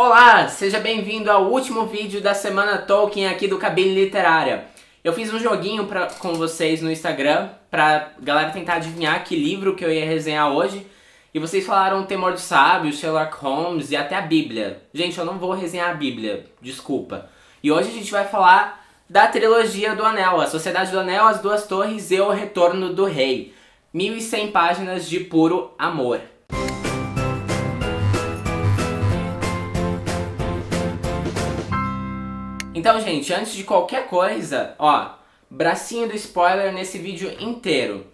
Olá, seja bem-vindo ao último vídeo da Semana Tolkien aqui do Cabine Literária. Eu fiz um joguinho com vocês no Instagram pra galera tentar adivinhar que livro que eu ia resenhar hoje. E vocês falaram O Temor do Sábio, Sherlock Holmes e até a Bíblia. Gente, eu não vou resenhar a Bíblia, desculpa. E hoje a gente vai falar da trilogia do Anel, A Sociedade do Anel, As Duas Torres e O Retorno do Rei. 1100 páginas de puro amor. Então, gente, antes de qualquer coisa, bracinho do spoiler nesse vídeo inteiro.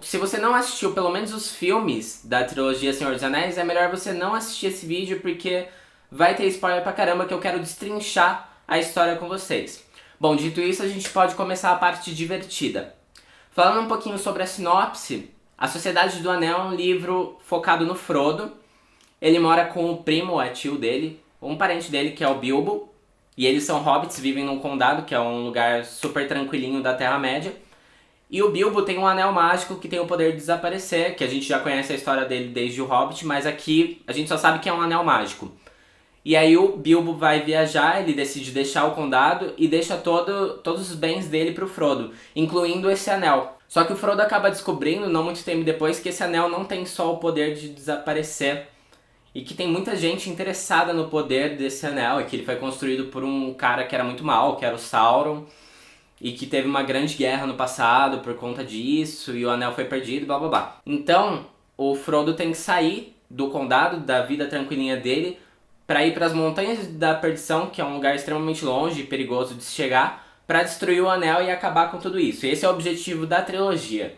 Se você não assistiu pelo menos os filmes da trilogia Senhor dos Anéis, é melhor você não assistir esse vídeo porque vai ter spoiler pra caramba que eu quero destrinchar a história com vocês. Bom, dito isso, a gente pode começar a parte divertida. Falando um pouquinho sobre a sinopse, A Sociedade do Anel é um livro focado no Frodo. Ele mora com o primo, tio dele, um parente dele que é o Bilbo. E eles são hobbits, vivem num condado, que é um lugar super tranquilinho da Terra-média. E o Bilbo tem um anel mágico que tem o poder de desaparecer, que a gente já conhece a história dele desde o Hobbit, mas aqui a gente só sabe que é um anel mágico. E aí o Bilbo vai viajar, ele decide deixar o condado e deixa todos os bens dele pro Frodo, incluindo esse anel. Só que o Frodo acaba descobrindo, não muito tempo depois, que esse anel não tem só o poder de desaparecer, e que tem muita gente interessada no poder desse anel, e que ele foi construído por um cara que era muito mau, que era o Sauron, e que teve uma grande guerra no passado por conta disso, e o anel foi perdido, blá blá blá. Então, o Frodo tem que sair do condado, da vida tranquilinha dele, para ir para as Montanhas da Perdição, que é um lugar extremamente longe e perigoso de se chegar, para destruir o anel e acabar com tudo isso. Esse é o objetivo da trilogia.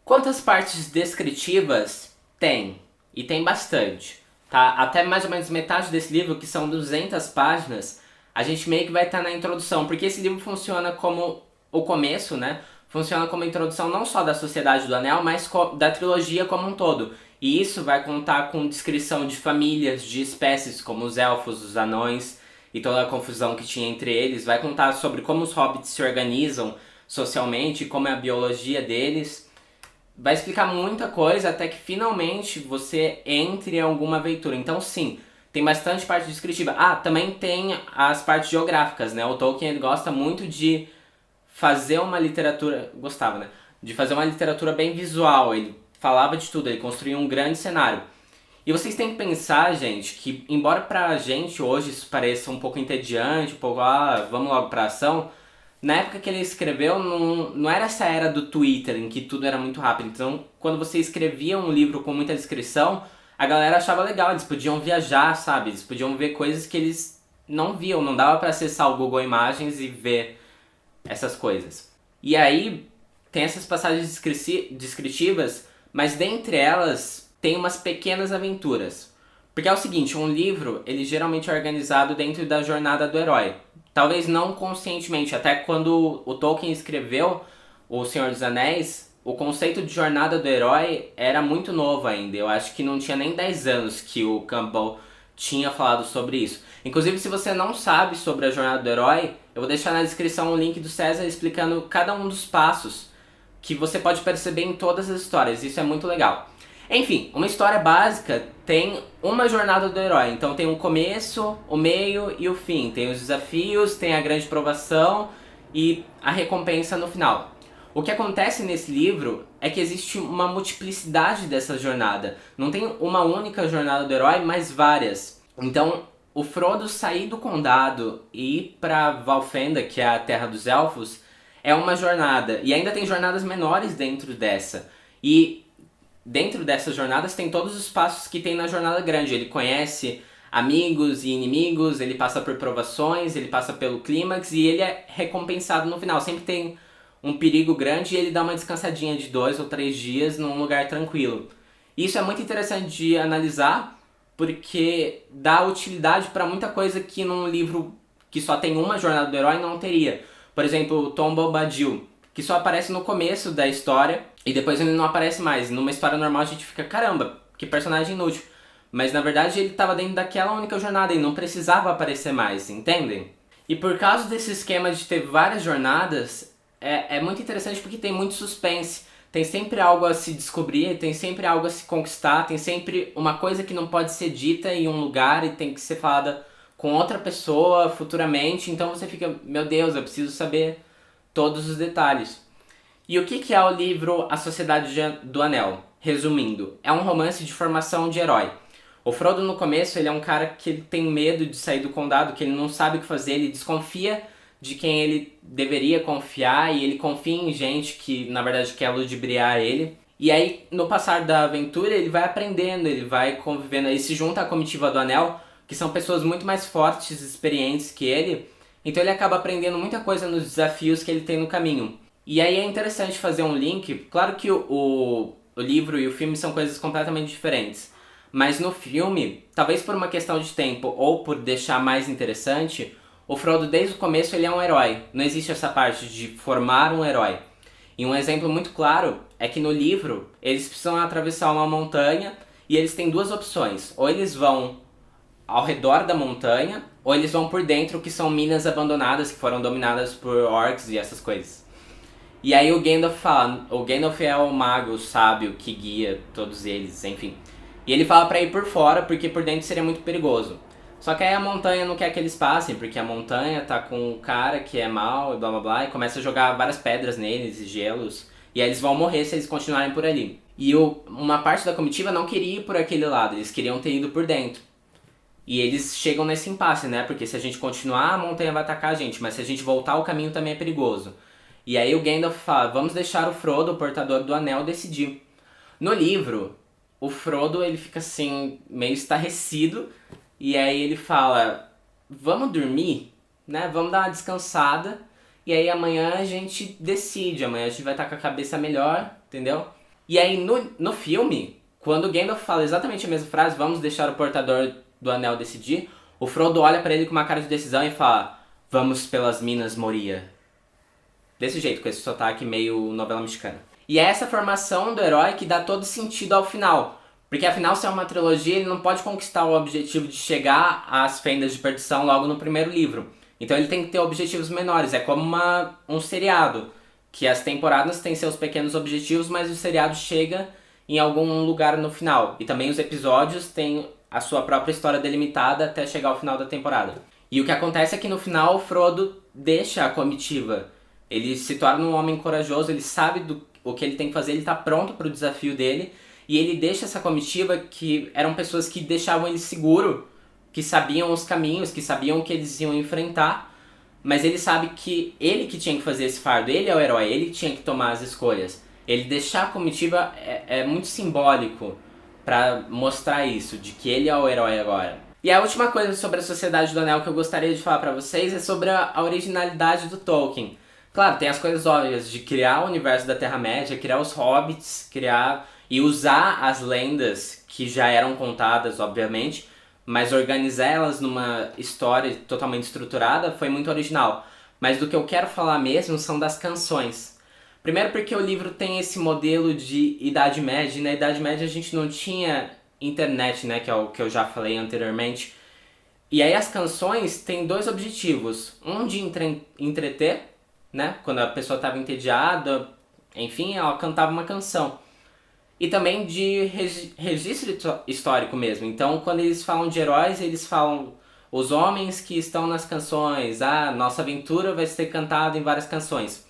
Quantas partes descritivas tem? E tem bastante. Tá? Até mais ou menos metade desse livro, que são 200 páginas, a gente meio que vai estar na introdução, porque esse livro funciona como o começo, né? Funciona como a introdução não só da Sociedade do Anel, mas da trilogia como um todo. E isso vai contar com descrição de famílias, de espécies, como os elfos, os anões e toda a confusão que tinha entre eles. Vai contar sobre como os hobbits se organizam socialmente, como é a biologia deles. Vai explicar muita coisa até que finalmente você entre em alguma aventura. Então sim, tem bastante parte descritiva. Também tem as partes geográficas, né? O Tolkien ele gosta muito de fazer uma literatura... Gostava, né? De fazer uma literatura bem visual. Ele falava de tudo, ele construía um grande cenário. E vocês têm que pensar, gente, que embora pra gente hoje isso pareça um pouco entediante, um pouco, vamos logo pra ação... Na época que ele escreveu, não era essa era do Twitter, em que tudo era muito rápido. Então, quando você escrevia um livro com muita descrição, a galera achava legal, eles podiam viajar, sabe? Eles podiam ver coisas que eles não viam, não dava pra acessar o Google Imagens e ver essas coisas. E aí, tem essas passagens descritivas, mas dentre elas, tem umas pequenas aventuras. Porque é o seguinte, um livro, ele geralmente é organizado dentro da jornada do herói. Talvez não conscientemente, até quando o Tolkien escreveu O Senhor dos Anéis, o conceito de jornada do herói era muito novo ainda. Eu acho que não tinha nem 10 anos que o Campbell tinha falado sobre isso. Inclusive, se você não sabe sobre a jornada do herói, eu vou deixar na descrição um link do César explicando cada um dos passos que você pode perceber em todas as histórias. Isso é muito legal. Enfim, uma história básica tem uma jornada do herói, então tem um começo, o meio e o fim. Tem os desafios, tem a grande provação e a recompensa no final. O que acontece nesse livro é que existe uma multiplicidade dessa jornada. Não tem uma única jornada do herói, mas várias. Então, o Frodo sair do condado e ir pra Valfenda, que é a terra dos elfos, é uma jornada. E ainda tem jornadas menores dentro dessa. E dentro dessas jornadas tem todos os passos que tem na jornada grande. Ele conhece amigos e inimigos, ele passa por provações, ele passa pelo clímax e ele é recompensado no final. Sempre tem um perigo grande e ele dá uma descansadinha de 2 ou 3 dias num lugar tranquilo. Isso é muito interessante de analisar porque dá utilidade para muita coisa que num livro que só tem uma jornada do herói não teria. Por exemplo, Tom Bombadil, que só aparece no começo da história e depois ele não aparece mais. Numa história normal a gente fica, caramba, que personagem inútil. Mas na verdade ele estava dentro daquela única jornada e não precisava aparecer mais, entendem? E por causa desse esquema de ter várias jornadas, é muito interessante porque tem muito suspense. tem sempre algo a se descobrir, tem sempre algo a se conquistar, tem sempre uma coisa que não pode ser dita em um lugar e tem que ser falada com outra pessoa futuramente. Então você fica, meu Deus, eu preciso saber todos os detalhes. E o que é o livro A Sociedade do Anel? Resumindo, é um romance de formação de herói. O Frodo no começo, ele é um cara que ele tem medo de sair do condado, que ele não sabe o que fazer, ele desconfia de quem ele deveria confiar e ele confia em gente que na verdade quer ludibriar ele. E aí, no passar da aventura, ele vai aprendendo, ele vai convivendo, ele se junta à comitiva do Anel, que são pessoas muito mais fortes, experientes que ele, então ele acaba aprendendo muita coisa nos desafios que ele tem no caminho. E aí é interessante fazer um link, claro que o livro e o filme são coisas completamente diferentes, mas no filme, talvez por uma questão de tempo ou por deixar mais interessante, o Frodo desde o começo ele é um herói, não existe essa parte de formar um herói. E um exemplo muito claro é que no livro eles precisam atravessar uma montanha e eles têm duas opções, ou eles vão ao redor da montanha, ou eles vão por dentro, que são minas abandonadas que foram dominadas por orcs e essas coisas. E aí o Gandalf fala, o Gandalf é o mago, o sábio que guia todos eles, enfim. E ele fala pra ir por fora, porque por dentro seria muito perigoso. Só que aí a montanha não quer que eles passem, porque a montanha tá com um cara que é mau e blá blá blá, e começa a jogar várias pedras neles e gelos, e aí eles vão morrer se eles continuarem por ali. E uma parte da comitiva não queria ir por aquele lado, eles queriam ter ido por dentro. E eles chegam nesse impasse, né? Porque se a gente continuar, a montanha vai atacar a gente, mas se a gente voltar, o caminho também é perigoso. E aí o Gandalf fala, vamos deixar o Frodo, o portador do anel, decidir. No livro, o Frodo ele fica assim, meio estarrecido, e aí ele fala, vamos dormir, né? Vamos dar uma descansada, e aí amanhã a gente decide, amanhã a gente vai estar com a cabeça melhor, entendeu? E aí no filme, quando o Gandalf fala exatamente a mesma frase, vamos deixar o portador do anel decidir, o Frodo olha pra ele com uma cara de decisão e fala, vamos pelas Minas Moria. Desse jeito, com esse sotaque meio novela mexicana. E é essa formação do herói que dá todo sentido ao final. Porque afinal, se é uma trilogia, ele não pode conquistar o objetivo de chegar às Fendas de Perdição logo no primeiro livro. Então ele tem que ter objetivos menores. É como um seriado, que as temporadas têm seus pequenos objetivos, mas o seriado chega em algum lugar no final. E também os episódios têm a sua própria história delimitada até chegar ao final da temporada. E o que acontece é que no final o Frodo deixa a comitiva. Ele se torna um homem corajoso, ele sabe o que ele tem que fazer, ele está pronto para o desafio dele. E ele deixa essa comitiva que eram pessoas que deixavam ele seguro, que sabiam os caminhos, que sabiam o que eles iam enfrentar. Mas ele sabe que ele que tinha que fazer esse fardo, ele é o herói, ele que tinha que tomar as escolhas. Ele deixar a comitiva é muito simbólico para mostrar isso, de que ele é o herói agora. E a última coisa sobre a Sociedade do Anel que eu gostaria de falar para vocês é sobre a originalidade do Tolkien. Claro, tem as coisas óbvias de criar o universo da Terra-média, criar os hobbits, criar e usar as lendas que já eram contadas, obviamente, mas organizar elas numa história totalmente estruturada foi muito original. Mas do que eu quero falar mesmo são das canções. Primeiro porque o livro tem esse modelo de Idade Média, e na Idade Média a gente não tinha internet, né, que é o que eu já falei anteriormente. E aí as canções têm dois objetivos, um de entreter, né? Quando a pessoa estava entediada, enfim, ela cantava uma canção. E também de registro histórico mesmo. Então, quando eles falam de heróis, eles falam os homens que estão nas canções. Ah, nossa aventura vai ser cantada em várias canções.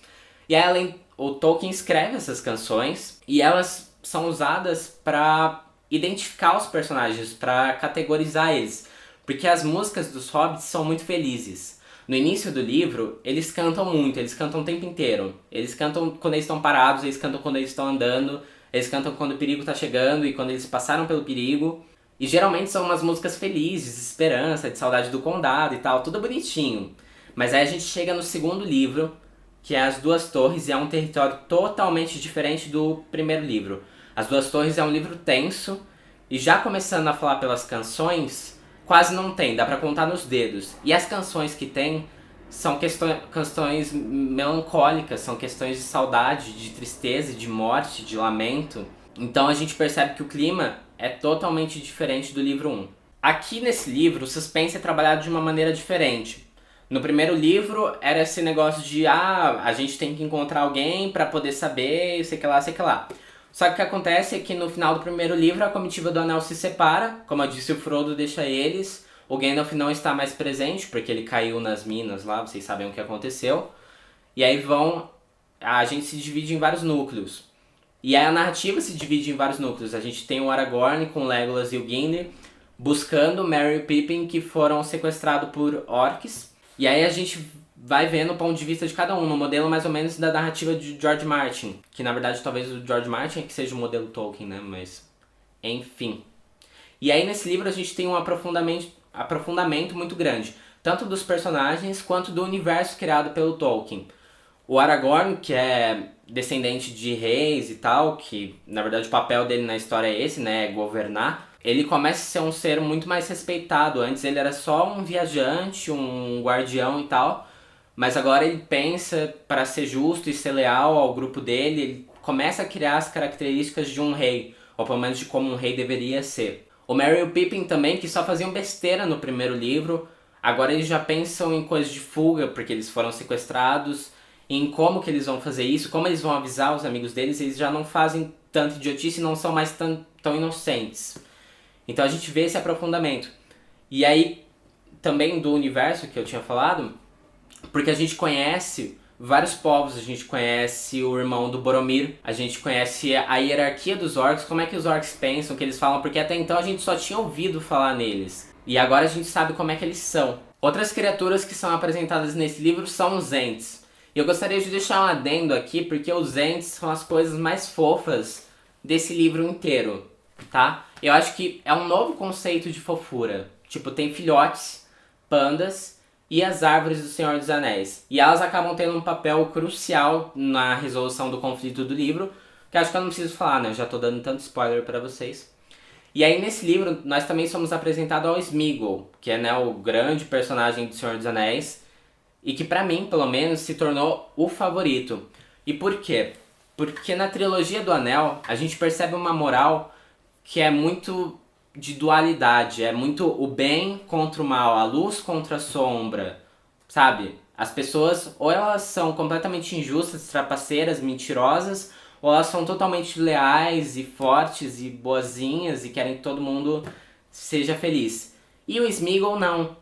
E aí, o Tolkien escreve essas canções e elas são usadas para identificar os personagens, para categorizar eles. Porque as músicas dos hobbits são muito felizes. No início do livro, eles cantam muito, eles cantam o tempo inteiro. Eles cantam quando eles estão parados, eles cantam quando eles estão andando, eles cantam quando o perigo está chegando e quando eles passaram pelo perigo. E geralmente são umas músicas felizes, de esperança, de saudade do condado e tal, tudo bonitinho. Mas aí a gente chega no segundo livro, que é As Duas Torres, e é um território totalmente diferente do primeiro livro. As Duas Torres é um livro tenso, e já começando a falar pelas canções, quase não tem, dá pra contar nos dedos. E as canções que tem são questões melancólicas, são questões de saudade, de tristeza, de morte, de lamento. Então a gente percebe que o clima é totalmente diferente do livro 1. Aqui nesse livro, o suspense é trabalhado de uma maneira diferente. No primeiro livro era esse negócio de a gente tem que encontrar alguém pra poder saber, sei que lá, sei que lá. Só que o que acontece é que no final do primeiro livro a comitiva do Anel se separa, como eu disse, o Frodo deixa eles, o Gandalf não está mais presente porque ele caiu nas minas lá, vocês sabem o que aconteceu. E aí a gente se divide em vários núcleos. E aí a narrativa se divide em vários núcleos. A gente tem o Aragorn com o Legolas e o Gimli buscando Merry e Pippin que foram sequestrados por orcs. E aí a gente vai vendo o ponto de vista de cada um, no modelo mais ou menos da narrativa de George Martin. Que na verdade talvez o George Martin é que seja o modelo Tolkien, né? Mas enfim. E aí nesse livro a gente tem um aprofundamento muito grande. Tanto dos personagens quanto do universo criado pelo Tolkien. O Aragorn, que é descendente de reis e tal, que na verdade o papel dele na história é esse, né, é governar. Ele começa a ser um ser muito mais respeitado. Antes ele era só um viajante, um guardião e tal, mas agora ele pensa para ser justo e ser leal ao grupo dele, ele começa a criar as características de um rei, ou pelo menos de como um rei deveria ser. O Merry e o Pippin também, que só faziam besteira no primeiro livro, agora eles já pensam em coisas de fuga, porque eles foram sequestrados, em como que eles vão fazer isso, como eles vão avisar os amigos deles, eles já não fazem tanta idiotice e não são mais tão inocentes. Então a gente vê esse aprofundamento. E aí, também do universo que eu tinha falado, porque a gente conhece vários povos, a gente conhece o irmão do Boromir, a gente conhece a hierarquia dos orcs, como é que os orcs pensam, o que eles falam, porque até então a gente só tinha ouvido falar neles. E agora a gente sabe como é que eles são. Outras criaturas que são apresentadas nesse livro são os Ents. E eu gostaria de deixar um adendo aqui, porque os Ents são as coisas mais fofas desse livro inteiro, tá? Eu acho que é um novo conceito de fofura. Tipo, tem filhotes, pandas e as árvores do Senhor dos Anéis. E elas acabam tendo um papel crucial na resolução do conflito do livro, que acho que eu não preciso falar, né? Eu já tô dando tanto spoiler pra vocês. E aí nesse livro nós também somos apresentados ao Sméagol, que é, né, o grande personagem do Senhor dos Anéis, e que pra mim, pelo menos, se tornou o favorito. E por quê? Porque na trilogia do Anel a gente percebe uma moral que é muito de dualidade, é muito o bem contra o mal, a luz contra a sombra, sabe? As pessoas ou elas são completamente injustas, trapaceiras, mentirosas, ou elas são totalmente leais e fortes e boazinhas e querem que todo mundo seja feliz. E o Sméagol não.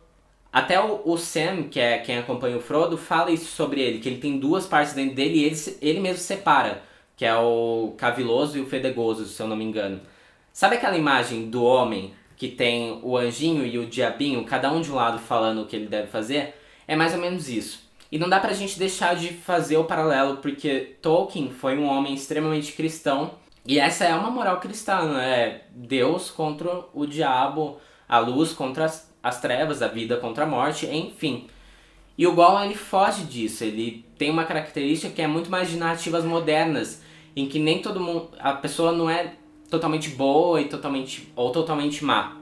Até o Sam, que é quem acompanha o Frodo, fala isso sobre ele, que ele tem duas partes dentro dele e ele mesmo separa, que é o caviloso e o fedegoso, se eu não me engano. Sabe aquela imagem do homem que tem o anjinho e o diabinho, cada um de um lado falando o que ele deve fazer? É mais ou menos isso. E não dá pra gente deixar de fazer o paralelo, porque Tolkien foi um homem extremamente cristão, e essa é uma moral cristã, né? Deus contra o diabo, a luz contra as trevas, a vida contra a morte, enfim. E o Gollum, ele foge disso, ele tem uma característica que é muito mais de narrativas modernas, em que nem todo mundo, a pessoa não é totalmente boa e totalmente má.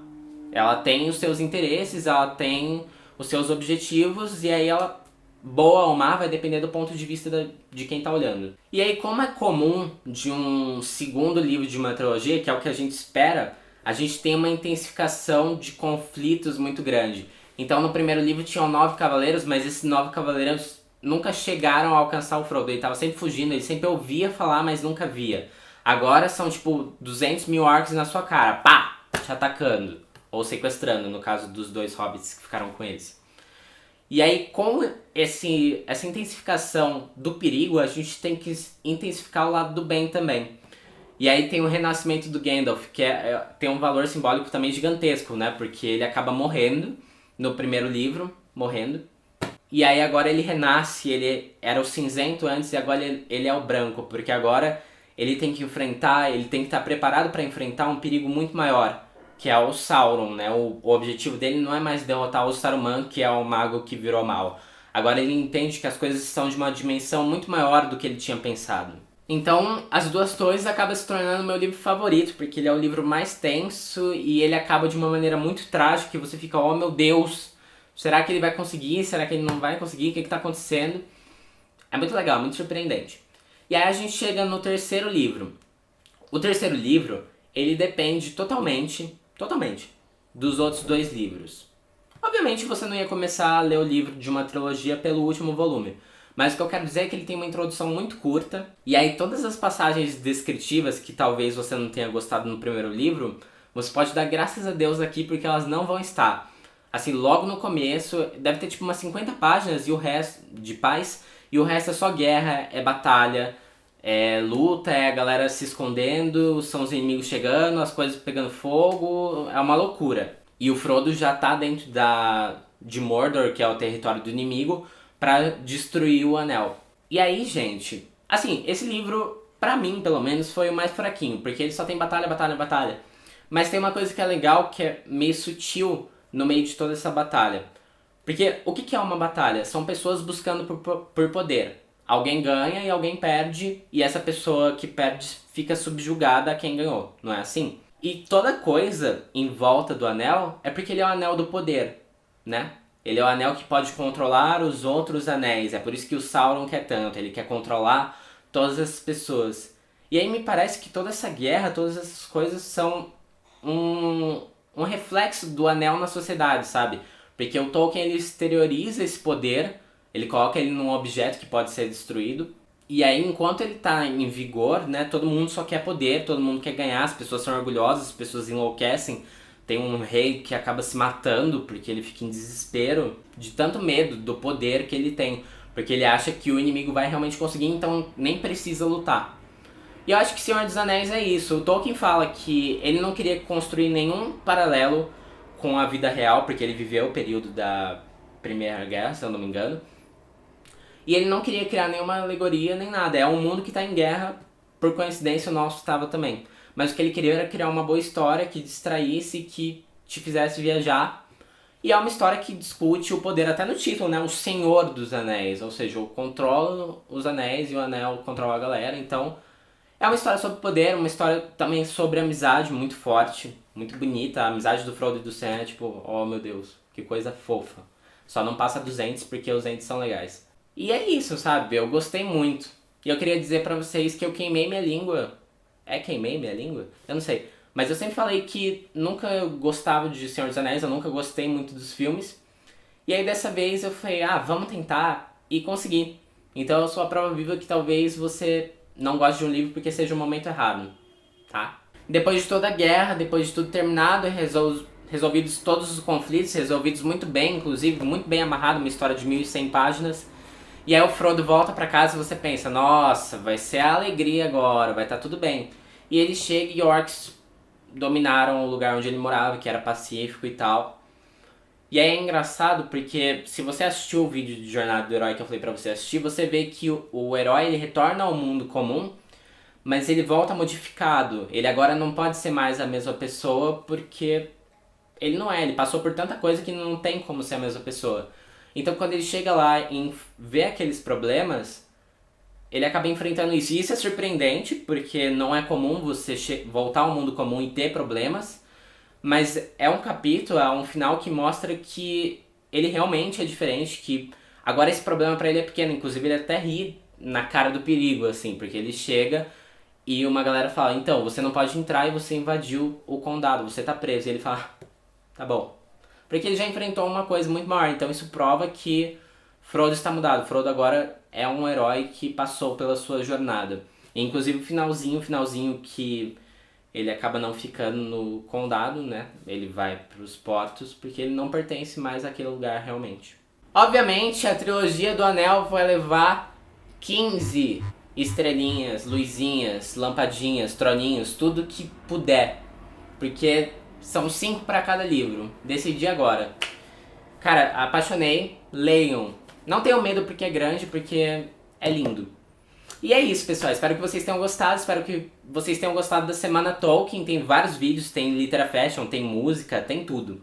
Ela tem os seus interesses, ela tem os seus objetivos, e aí ela, boa ou má, vai depender do ponto de vista de quem tá olhando. E aí, como é comum de um segundo livro de uma trilogia, que é o que a gente espera, a gente tem uma intensificação de conflitos muito grande. Então no primeiro livro tinham 9 cavaleiros, mas esses 9 cavaleiros nunca chegaram a alcançar o Frodo. Ele tava sempre fugindo, ele sempre ouvia falar, mas nunca via. Agora são tipo 200 mil orcs na sua cara, pá, te atacando. Ou sequestrando, no caso dos 2 hobbits que ficaram com eles. E aí, com essa intensificação do perigo, a gente tem que intensificar o lado do bem também. E aí tem o renascimento do Gandalf, que tem um valor simbólico também gigantesco, né? Porque ele acaba morrendo no primeiro livro, morrendo. E aí agora ele renasce, ele era o cinzento antes e agora ele é o branco, porque agora ele tem que enfrentar, ele tem que estar preparado para enfrentar um perigo muito maior, que é o Sauron, né? O objetivo dele não é mais derrotar o Saruman, que é o mago que virou mal. Agora ele entende que as coisas são de uma dimensão muito maior do que ele tinha pensado. Então, As Duas Torres acaba se tornando meu livro favorito, porque ele é o livro mais tenso e ele acaba de uma maneira muito trágica, e você fica, oh meu Deus, será que ele vai conseguir? Será que ele não vai conseguir? O que está acontecendo? É muito legal, muito surpreendente. E aí a gente chega no terceiro livro. O terceiro livro, ele depende totalmente dos outros 2 livros. Obviamente você não ia começar a ler o livro de uma trilogia pelo último volume. Mas o que eu quero dizer é que ele tem uma introdução muito curta. E aí todas as passagens descritivas que talvez você não tenha gostado no primeiro livro, você pode dar graças a Deus aqui porque elas não vão estar. Assim, logo no começo, deve ter tipo umas 50 páginas e o resto de paz. E o resto é só guerra, é batalha, é luta, é a galera se escondendo, são os inimigos chegando, as coisas pegando fogo, é uma loucura. E o Frodo já tá dentro de Mordor, que é o território do inimigo, pra destruir o Anel. E aí, gente, assim, esse livro, pra mim, pelo menos, foi o mais fraquinho, porque ele só tem batalha, batalha, batalha. Mas tem uma coisa que é legal, que é meio sutil no meio de toda essa batalha. Porque o que é uma batalha? São pessoas buscando por poder. Alguém ganha e alguém perde, e essa pessoa que perde fica subjugada a quem ganhou, não é assim? E toda coisa em volta do anel é porque ele é o anel do poder, né? Ele é o anel que pode controlar os outros anéis, é por isso que o Sauron quer tanto, ele quer controlar todas as pessoas. E aí me parece que toda essa guerra, todas essas coisas são um reflexo do anel na sociedade, sabe? Porque o Tolkien ele exterioriza esse poder, ele coloca ele num objeto que pode ser destruído. E aí, enquanto ele tá em vigor, né, todo mundo só quer poder, todo mundo quer ganhar, as pessoas são orgulhosas, as pessoas enlouquecem. Tem um rei que acaba se matando porque ele fica em desespero de tanto medo do poder que ele tem. Porque ele acha que o inimigo vai realmente conseguir, então nem precisa lutar. E eu acho que Senhor dos Anéis é isso. O Tolkien fala que ele não queria construir nenhum paralelo com a vida real, porque ele viveu o período da Primeira Guerra, se eu não me engano. E ele não queria criar nenhuma alegoria nem nada. É um mundo que está em guerra, por coincidência o nosso estava também. Mas o que ele queria era criar uma boa história que distraísse, que te fizesse viajar. E é uma história que discute o poder até no título, né? O Senhor dos Anéis. Ou seja, eu controlo os anéis e o anel controla a galera. Então, é uma história sobre poder, uma história também sobre amizade muito forte, muito bonita. A amizade do Frodo e do Sam é tipo, oh meu Deus, que coisa fofa. Só não passa dos entes porque os entes são legais. E é isso, sabe? Eu gostei muito. E eu queria dizer pra vocês que eu queimei minha língua. Queimei minha língua? Eu não sei. Mas eu sempre falei que nunca gostava de Senhor dos Anéis, eu nunca gostei muito dos filmes. E aí dessa vez eu falei, vamos tentar, e consegui. Então eu sou a prova viva que talvez você não goste de um livro porque seja o momento errado, tá? Depois de toda a guerra, depois de tudo terminado, resolvidos todos os conflitos, resolvidos muito bem, inclusive, muito bem amarrado, uma história de 1100 páginas. E aí o Frodo volta pra casa e você pensa, nossa, vai ser a alegria agora, vai estar tudo bem. E ele chega e orcs dominaram o lugar onde ele morava, que era pacífico e tal. E aí é engraçado porque se você assistiu o vídeo de Jornada do Herói que eu falei pra você assistir, você vê que o herói ele retorna ao mundo comum, mas ele volta modificado. Ele agora não pode ser mais a mesma pessoa porque ele não é, ele passou por tanta coisa que não tem como ser a mesma pessoa. Então quando ele chega lá e vê aqueles problemas, ele acaba enfrentando isso. E isso é surpreendente, porque não é comum você voltar ao mundo comum e ter problemas. Mas é um capítulo, é um final que mostra que ele realmente é diferente, que agora esse problema pra ele é pequeno. Inclusive ele até ri na cara do perigo, assim, porque ele chega e uma galera fala, então, você não pode entrar e você invadiu o condado, você tá preso. E ele fala, tá bom. Porque ele já enfrentou uma coisa muito maior, então isso prova que Frodo está mudado. Frodo agora é um herói que passou pela sua jornada. E, inclusive o finalzinho que ele acaba não ficando no condado, né? Ele vai pros portos, porque ele não pertence mais àquele lugar realmente. Obviamente, a trilogia do Anel vai levar 15 estrelinhas, luzinhas, lampadinhas, troninhos, tudo que puder. Porque são 5 para cada livro. Decidi agora. Cara, apaixonei. Leiam. Não tenham medo porque é grande, porque é lindo. E é isso, pessoal. Espero que vocês tenham gostado. Espero que vocês tenham gostado da Semana Tolkien. Tem vários vídeos, tem Litera Fashion, tem música, tem tudo.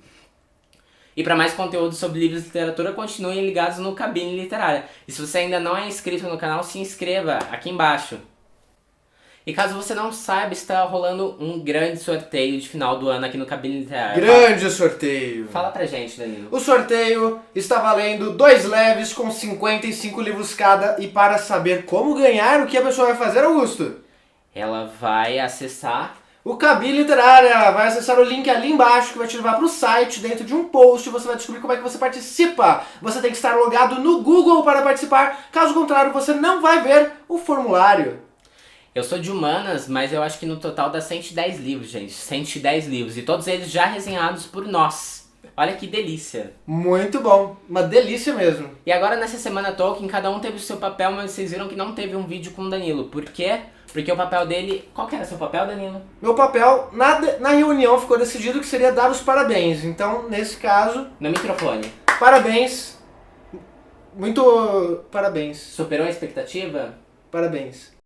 E para mais conteúdo sobre livros e literatura, continuem ligados no Cabine Literária. E se você ainda não é inscrito no canal, se inscreva aqui embaixo. E caso você não saiba, está rolando um grande sorteio de final do ano aqui no Cabine Literária. Grande sorteio! Fala pra gente, Danilo. O sorteio está valendo 2 leves com 55 livros cada. E para saber como ganhar, o que a pessoa vai fazer, Augusto? Ela vai acessar O Cabi Literária vai acessar o link ali embaixo que vai te levar para o site. Dentro de um post você vai descobrir como é que você participa. Você tem que estar logado no Google para participar, caso contrário você não vai ver o formulário. Eu sou de humanas, mas eu acho que no total dá 110 livros, gente. 110 livros. E todos eles já resenhados por nós. Olha que delícia. Muito bom, uma delícia mesmo. E agora nessa semana Tolkien, cada um teve o seu papel, mas vocês viram que não teve um vídeo com o Danilo. Por quê? Porque o papel dele... Qual que era seu papel, Danilo? Meu papel, na reunião ficou decidido que seria dar os parabéns. Então, nesse caso, No microfone. parabéns. Muito parabéns. Superou a expectativa? Parabéns.